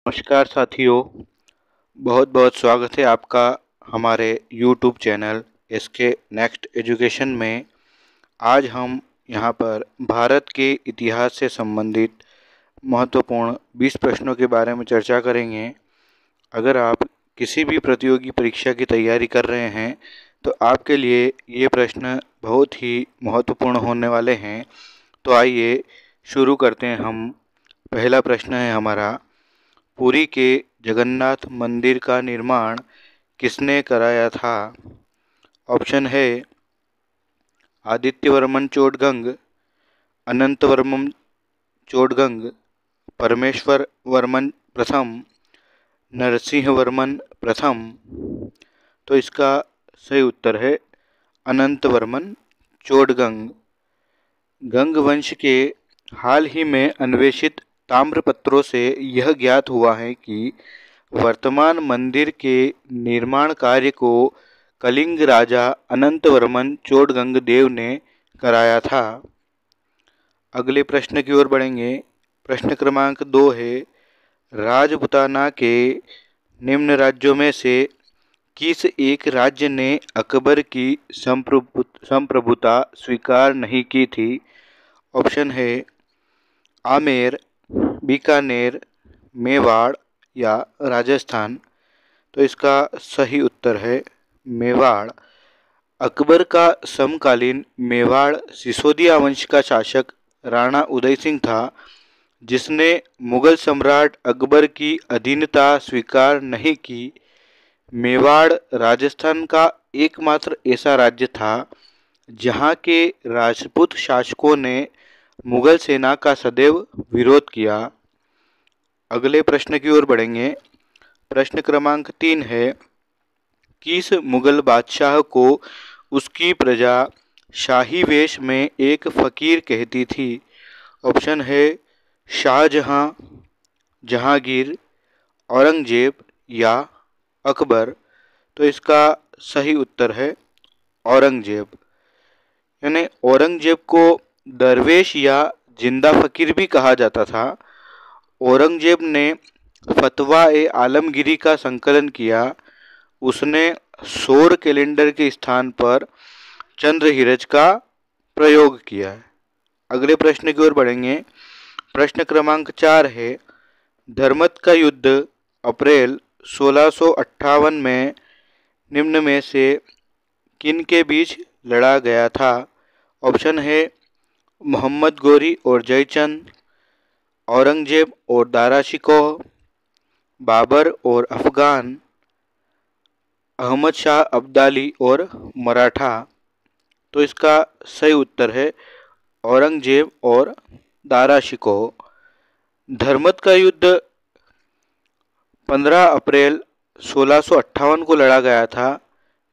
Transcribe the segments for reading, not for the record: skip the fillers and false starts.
नमस्कार साथियों, बहुत बहुत स्वागत है आपका हमारे YouTube channel SK Next Education में। आज हम यहाँ पर भारत के इतिहास से संबंधित महत्वपूर्ण 20 प्रश्नों के बारे में चर्चा करेंगे। अगर आप किसी भी प्रतियोगी परीक्षा की तैयारी कर रहे हैं तो आपके लिए ये प्रश्न बहुत ही महत्वपूर्ण होने वाले हैं। तो आइए शुरू करते हैं। हम पहला प्रश्न है हमारा, पुरी के जगन्नाथ मंदिर का निर्माण किसने कराया था? ऑप्शन है आदित्यवर्मन चोडगंग, अनंतवर्मन चोडगंग, परमेश्वर वर्मन प्रथम, नरसिंहवर्मन प्रथम। तो इसका सही उत्तर है अनंतवर्मन चोडगंग। गंग वंश के हाल ही में अन्वेषित ताम्रपत्रों से यह ज्ञात हुआ है कि वर्तमान मंदिर के निर्माण कार्य को कलिंग राजा अनंतवर्मन चोडगंग देव ने कराया था। अगले प्रश्न की ओर बढ़ेंगे। प्रश्न क्रमांक 2 है, राजपुताना के निम्न राज्यों में से किस एक राज्य ने अकबर की संप्रभुता स्वीकार नहीं की थी? ऑप्शन है आमेर, बीकानेर, मेवाड़ या राजस्थान। तो इसका सही उत्तर है मेवाड़। अकबर का समकालीन मेवाड़ सिसोदिया वंश का शासक राणा उदय सिंह था, जिसने मुगल सम्राट अकबर की अधीनता स्वीकार नहीं की। मेवाड़ राजस्थान का एकमात्र ऐसा राज्य था जहाँ के राजपूत शासकों ने मुगल सेना का सदैव विरोध किया। अगले प्रश्न की ओर बढ़ेंगे। प्रश्न क्रमांक 3 है, किस मुगल बादशाह को उसकी प्रजा शाही वेश में एक फकीर कहती थी? ऑप्शन है शाहजहां, जहांगीर, औरंगजेब या अकबर। तो इसका सही उत्तर है औरंगजेब। यानी औरंगजेब को दरवेश या जिंदा फकीर भी कहा जाता था। औरंगजेब ने फतवा ए आलमगीरी का संकलन किया। उसने सौर कैलेंडर के स्थान पर चंद्रहीरज का प्रयोग किया है। अगले प्रश्न की ओर बढ़ेंगे। प्रश्न क्रमांक 4 है, धर्मत का युद्ध अप्रैल 1658 में निम्न में से किन के बीच लड़ा गया था? ऑप्शन है मोहम्मद गोरी और जयचंद, औरंगजेब और दारा शिकोह, बाबर और अफगान, अहमद शाह अब्दाली और मराठा। तो इसका सही उत्तर है औरंगजेब और दारा शिकोह। धर्मत का युद्ध 15 अप्रैल 1658 को लड़ा गया था।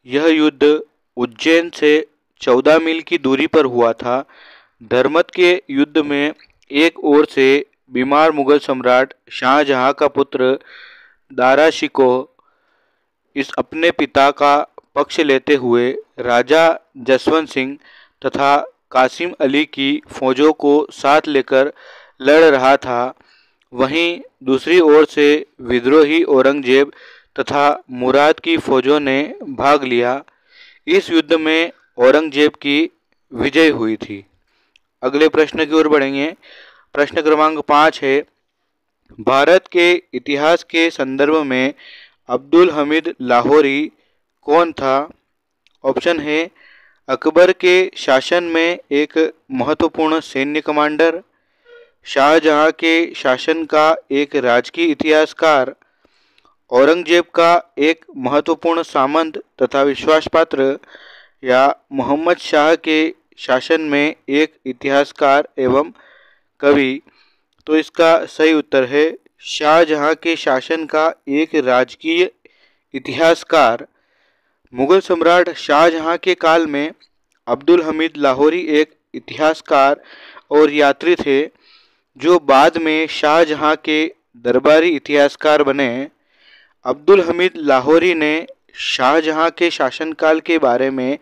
यह युद्ध उज्जैन से 14 मील की दूरी पर हुआ था। धर्मत के युद्ध में एक ओर से बीमार मुगल सम्राट शाहजहां का पुत्र दारा शिकोह इस अपने पिता का पक्ष लेते हुए राजा जसवंत सिंह तथा कासिम अली की फौजों को साथ लेकर लड़ रहा था। वहीं दूसरी ओर से विद्रोही औरंगजेब तथा मुराद की फौजों ने भाग लिया। इस युद्ध में औरंगजेब की विजय हुई थी। अगले प्रश्न की ओर बढ़ेंगे। प्रश्न क्रमांक 5 है, भारत के इतिहास के संदर्भ में अब्दुल हमीद लाहौरी कौन था? ऑप्शन है अकबर के शासन में एक महत्वपूर्ण सैन्य कमांडर, शाहजहां के शासन का एक राजकीय इतिहासकार, औरंगजेब का एक महत्वपूर्ण सामंत तथा विश्वासपात्र, या मोहम्मद शाह के शासन में एक इतिहासकार एवं कवि। तो इसका सही उत्तर है शाहजहां के शासन का एक राजकीय इतिहासकार। मुगल सम्राट शाहजहां के काल में अब्दुल हमीद लाहौरी एक इतिहासकार और यात्री थे, जो बाद में शाहजहां के दरबारी इतिहासकार बने। अब्दुल हमीद लाहौरी ने शाहजहां के शासनकाल के बारे में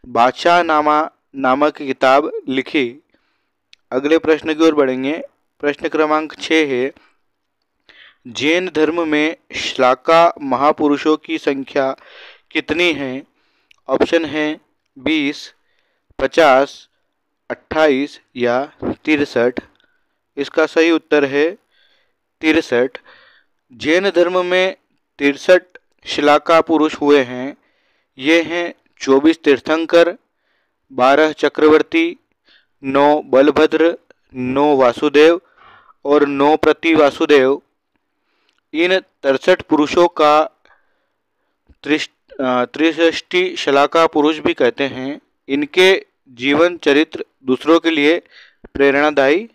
बादशाह नामा नामक किताब लिखी। अगले प्रश्न की ओर बढ़ेंगे। प्रश्न क्रमांक 6 है, जैन धर्म में श्लाका महापुरुषों की संख्या कितनी है? ऑप्शन है 20, 50, 28 या 63। इसका सही उत्तर है 63। जैन धर्म में 63 श्लाका पुरुष हुए हैं। ये हैं 24 तीर्थंकर, 12 चक्रवर्ती, 9 बलभद्र, 9 वासुदेव और 9 प्रति वासुदेव। इन 63 पुरुषों का त्रिषष्टि शलाका पुरुष भी कहते हैं। इनके जीवन चरित्र दूसरों के लिए प्रेरणादायी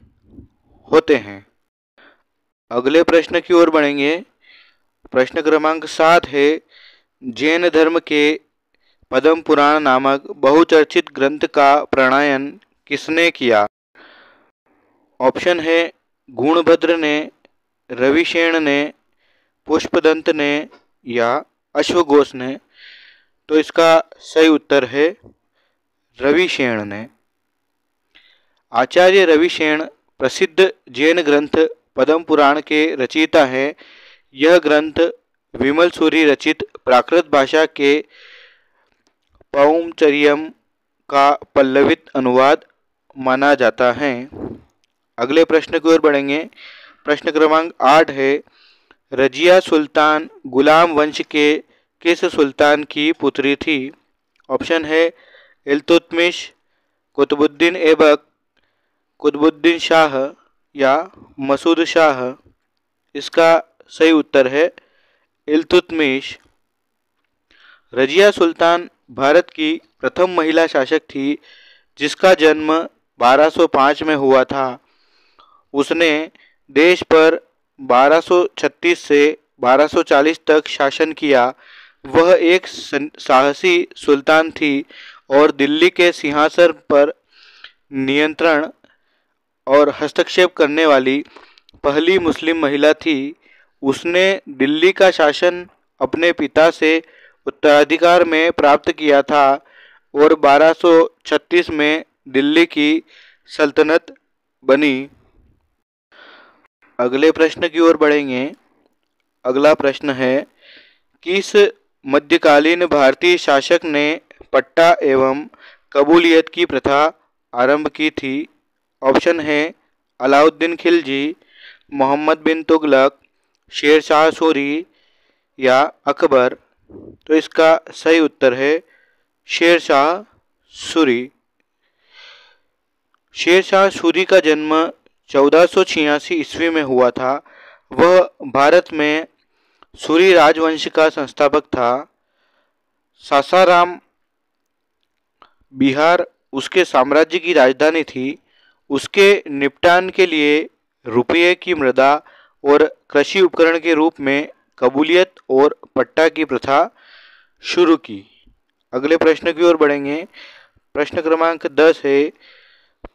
होते हैं। अगले प्रश्न की ओर बढ़ेंगे। प्रश्न क्रमांक 7 है, जैन धर्म के पद्म पुराण नामक बहुचर्चित ग्रंथ का प्रणयन किसने किया? ऑप्शन है गुणभद्र ने, रविशेन ने, पुष्पदंत ने या अश्वघोष ने। तो इसका सही उत्तर है रविशेन ने। आचार्य रविशेन प्रसिद्ध जैन ग्रंथ पद्म पुराण के रचयिता हैं। यह ग्रंथ विमल सूरी रचित प्राकृत भाषा के पौंचर्यम का पल्लवित अनुवाद माना जाता है। अगले प्रश्न की ओर बढ़ेंगे। प्रश्न क्रमांक 8 है, रजिया सुल्तान गुलाम वंश के किस सुल्तान की पुत्री थी? ऑप्शन है इल्तुतमिश, कुतुबुद्दीन ऐबक, कुतुबुद्दीन शाह या मसूद शाह। इसका सही उत्तर है इल्तुतमिश। रजिया सुल्तान भारत की प्रथम महिला शासक थी, जिसका जन्म 1205 में हुआ था। उसने देश पर 1236 से 1240 तक शासन किया। वह एक साहसी सुल्तान थी और दिल्ली के सिंहासन पर नियंत्रण और हस्तक्षेप करने वाली पहली मुस्लिम महिला थी। उसने दिल्ली का शासन अपने पिता से उत्तराधिकार में प्राप्त किया था और 1236 में दिल्ली की सल्तनत बनी। अगले प्रश्न की ओर बढ़ेंगे। अगला प्रश्न है, किस मध्यकालीन भारतीय शासक ने पट्टा एवं कबूलियत की प्रथा आरंभ की थी? ऑप्शन है अलाउद्दीन खिलजी, मोहम्मद बिन तुगलक, शेर शाह सूरी या अकबर। तो इसका सही उत्तर है शेर शाह सूरी। शेर शाह सूरी का जन्म 1486 ईस्वी में हुआ था। वह भारत में सूरी राजवंश का संस्थापक था। सासाराम बिहार उसके साम्राज्य की राजधानी थी। उसके निपटान के लिए रुपये की मृदा और कृषि उपकरण के रूप में कबूलियत और पट्टा की प्रथा शुरू की। अगले प्रश्न की ओर बढ़ेंगे। प्रश्न क्रमांक 10 है,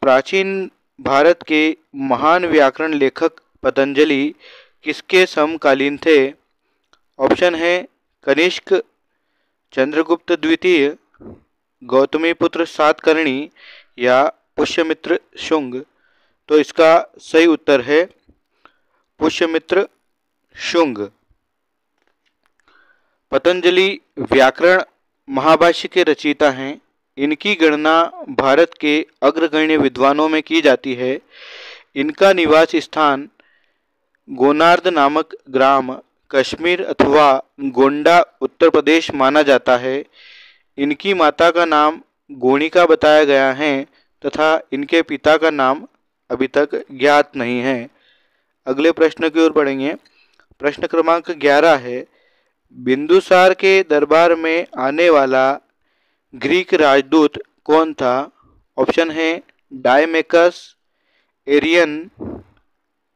प्राचीन भारत के महान व्याकरण लेखक पतंजलि किसके समकालीन थे? ऑप्शन है कनिष्क, चंद्रगुप्त द्वितीय, गौतमीपुत्र सातकर्णी या पुष्यमित्र शुंग। तो इसका सही उत्तर है पुष्यमित्र शुंग। पतंजलि व्याकरण महाभाष्य के रचयिता हैं। इनकी गणना भारत के अग्रगण्य विद्वानों में की जाती है। इनका निवास स्थान गोनार्द नामक ग्राम कश्मीर अथवा गोंडा उत्तर प्रदेश माना जाता है। इनकी माता का नाम गोणिका बताया गया है तथा इनके पिता का नाम अभी तक ज्ञात नहीं है। अगले प्रश्न की ओर बढ़ेंगे। प्रश्न क्रमांक 11 है, बिंदुसार के दरबार में आने वाला ग्रीक राजदूत कौन था? ऑप्शन है डायमेकस, एरियन,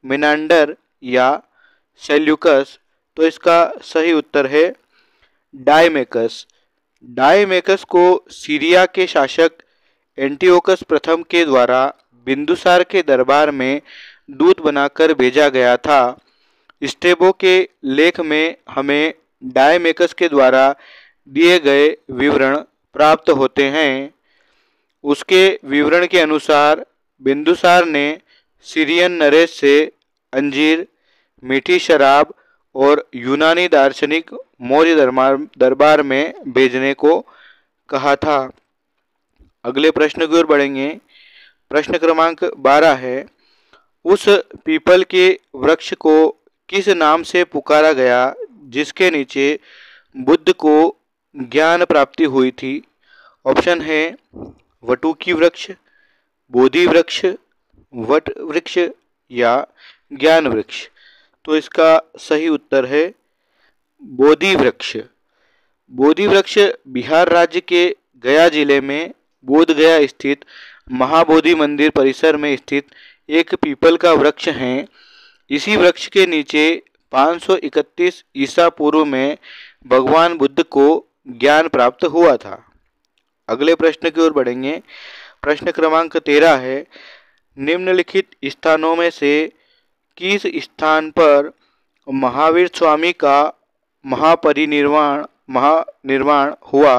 मिनांडर या सेल्यूकस। तो इसका सही उत्तर है डायमेकस। डायमेकस को सीरिया के शासक एंटिओकस प्रथम के द्वारा बिंदुसार के दरबार में दूत बनाकर भेजा गया था। स्ट्रेबो के लेख में हमें डायमेकस के द्वारा दिए गए विवरण प्राप्त होते हैं। उसके विवरण के अनुसार बिंदुसार ने सीरियन नरेश से अंजीर, मीठी शराब और यूनानी दार्शनिक मौर्य दरबार में भेजने को कहा था। अगले प्रश्न की ओर बढ़ेंगे। प्रश्न क्रमांक 12 है, उस पीपल के वृक्ष को किस नाम से पुकारा गया जिसके नीचे बुद्ध को ज्ञान प्राप्ति हुई थी? ऑप्शन है वटुकी वृक्ष, बोधि वृक्ष, वट वृक्ष या ज्ञान वृक्ष। तो इसका सही उत्तर है बोधि वृक्ष। बोधि वृक्ष बिहार राज्य के गया जिले में बोध गया स्थित महाबोधि मंदिर परिसर में स्थित एक पीपल का वृक्ष है। इसी वृक्ष के नीचे 531 ईसा पूर्व में भगवान बुद्ध को ज्ञान प्राप्त हुआ था। अगले प्रश्न की ओर बढ़ेंगे। प्रश्न क्रमांक 13 है, निम्नलिखित स्थानों में से किस स्थान पर महावीर स्वामी का महानिर्वाण हुआ?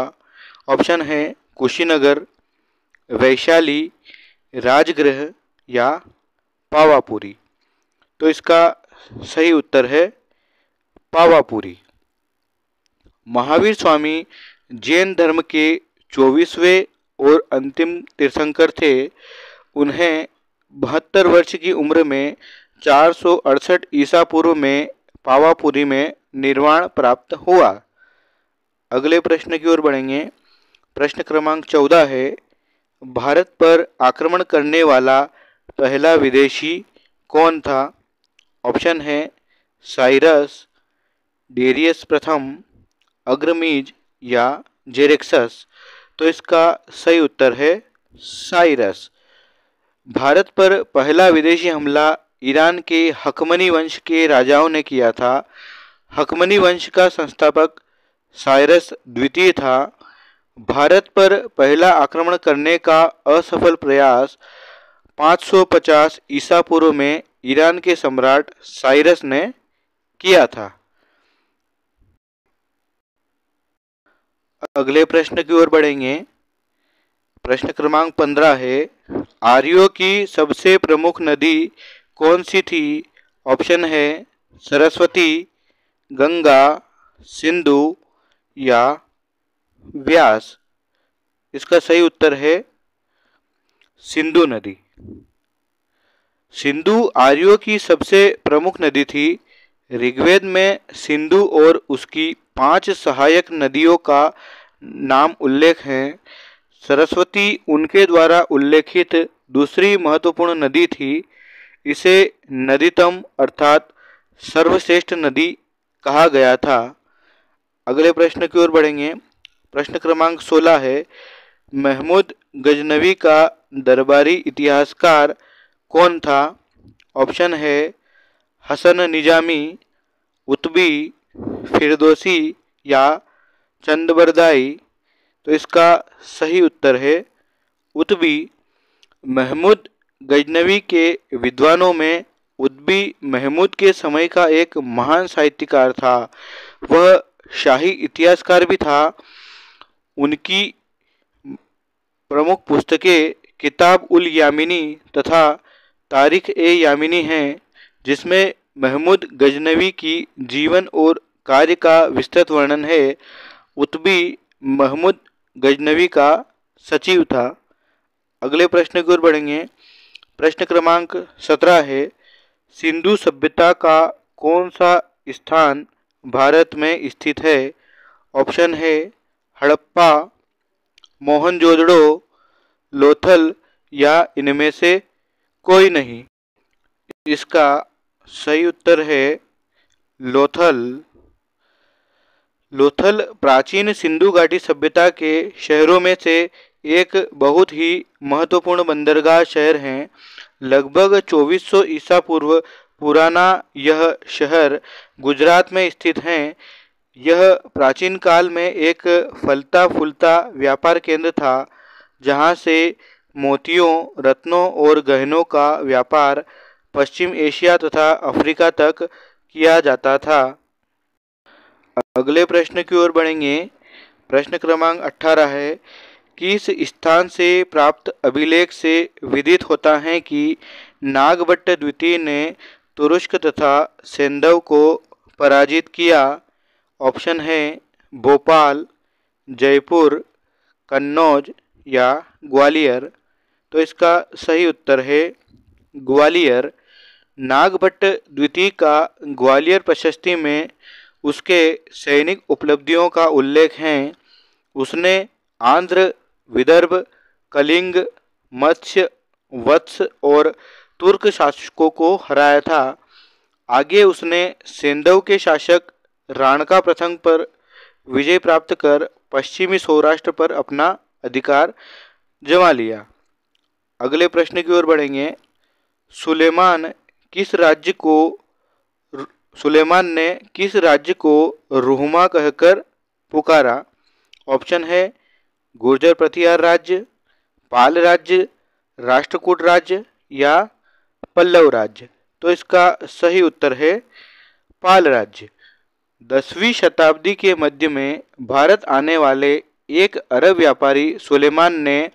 ऑप्शन है कुशीनगर, वैशाली, राजगृह या पावापुरी। तो इसका सही उत्तर है पावापुरी। महावीर स्वामी जैन धर्म के 24वें और अंतिम तीर्थंकर थे। उन्हें 72 वर्ष की उम्र में 468 ईसा पूर्व में पावापुरी में निर्वाण प्राप्त हुआ। अगले प्रश्न की ओर बढ़ेंगे। प्रश्न क्रमांक 14 है, भारत पर आक्रमण करने वाला पहला विदेशी कौन था? ऑप्शन है साइरस, डेरियस प्रथम, अग्रमीज या जेरेक्सस। तो इसका सही उत्तर है साइरस। भारत पर पहला विदेशी हमला ईरान के हकमनी वंश के राजाओं ने किया था। हकमनी वंश का संस्थापक साइरस द्वितीय था। भारत पर पहला आक्रमण करने का असफल प्रयास 550 ईसा पूर्व में ईरान के सम्राट साइरस ने किया था। अगले प्रश्न की ओर बढ़ेंगे। प्रश्न क्रमांक 15 है, आर्यों की सबसे प्रमुख नदी कौन सी थी? ऑप्शन है सरस्वती, गंगा, सिंधु या व्यास। इसका सही उत्तर है सिंधु नदी। सिंधु आर्यों की सबसे प्रमुख नदी थी। ऋग्वेद में सिंधु और उसकी 5 सहायक नदियों का नाम उल्लेख है। सरस्वती उनके द्वारा उल्लेखित दूसरी महत्वपूर्ण नदी थी। इसे नदीतम अर्थात सर्वश्रेष्ठ नदी कहा गया था। अगले प्रश्न की ओर बढ़ेंगे। प्रश्न क्रमांक 16 है, महमूद गजनवी का दरबारी इतिहासकार कौन था? ऑप्शन है हसन निजामी, उतबी, फिरदौसी या चंदबरदाई। तो इसका सही उत्तर है उतबी। महमूद गजनवी के विद्वानों में उतबी महमूद के समय का एक महान साहित्यकार था। वह शाही इतिहासकार भी था। उनकी प्रमुख पुस्तकें किताब उल यामिनी तथा तारीख ए यामिनी हैं, जिसमें महमूद गजनवी की जीवन और कार्य का विस्तृत वर्णन है। उतबी महमूद गजनवी का सचिव था। अगले प्रश्न की ओर बढ़ेंगे। प्रश्न क्रमांक 17 है, सिंधु सभ्यता का कौन सा स्थान भारत में स्थित है? ऑप्शन है हड़प्पा, मोहनजोदड़ो, लोथल या इनमें से कोई नहीं। इसका सही उत्तर है लोथल। लोथल प्राचीन सिंधु घाटी सभ्यता के शहरों में से एक बहुत ही महत्वपूर्ण बंदरगाह शहर है। लगभग 2400 ईसा पूर्व पुराना यह शहर गुजरात में स्थित है। यह प्राचीन काल में एक फलता फूलता व्यापार केंद्र था, जहां से मोतियों, रत्नों और गहनों का व्यापार पश्चिम एशिया तथा अफ्रीका तक किया जाता था। अगले प्रश्न की ओर बढ़ेंगे। प्रश्न क्रमांक 18 है, किस स्थान से प्राप्त अभिलेख से विदित होता है कि नागभट्ट द्वितीय ने तुरुष्क तथा सेंधव को पराजित किया? ऑप्शन है भोपाल, जयपुर, कन्नौज या ग्वालियर। तो इसका सही उत्तर है ग्वालियर। नागभट्ट द्वितीय का ग्वालियर प्रशस्ति में उसके सैनिक उपलब्धियों का उल्लेख है। उसने आंध्र, विदर्भ, कलिंग, मत्स्य, वत्स और तुर्क शासकों को हराया था। आगे उसने सेंधव के शासक राणका प्रथम पर विजय प्राप्त कर पश्चिमी सौराष्ट्र पर अपना अधिकार जमा लिया। अगले प्रश्न की ओर बढ़ेंगे। सुलेमान ने किस राज्य को रुहमा कहकर पुकारा? ऑप्शन है गुर्जर प्रतिहार राज्य, पाल राज्य, राष्ट्रकूट राज्य या पल्लव राज्य। तो इसका सही उत्तर है पाल राज्य। 10वीं शताब्दी के मध्य में भारत आने वाले एक अरब व्यापारी सुलेमान ने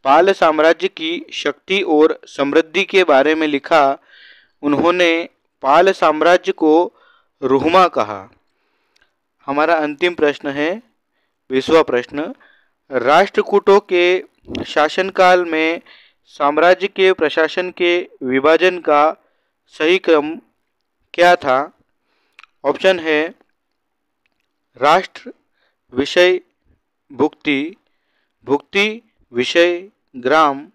पाल साम्राज्य की शक्ति और समृद्धि के बारे में लिखा। उन्होंने पाल साम्राज्य को रुहमा कहा। हमारा अंतिम प्रश्न है 20वां प्रश्न। राष्ट्रकूटों के शासनकाल में साम्राज्य के प्रशासन के विभाजन का सही क्रम क्या था? ऑप्शन है राष्ट्र, विषय, भुक्ति, भुक्ति, विषय, ग्राम,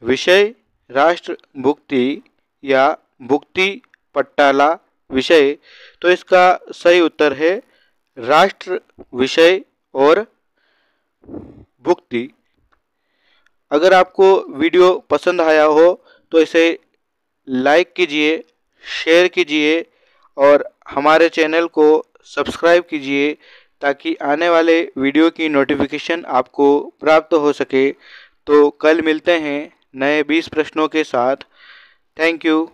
विषय, राष्ट्र, भुक्ति या भुक्ति, पट्टाला, विषय। तो इसका सही उत्तर है राष्ट्र, विषय और भुक्ति। अगर आपको वीडियो पसंद आया हो तो इसे लाइक कीजिए, शेयर कीजिए और हमारे चैनल को सब्सक्राइब कीजिए ताकि आने वाले वीडियो की नोटिफिकेशन आपको प्राप्त हो सके। तो कल मिलते हैं नए 20 प्रश्नों के साथ। Thank you.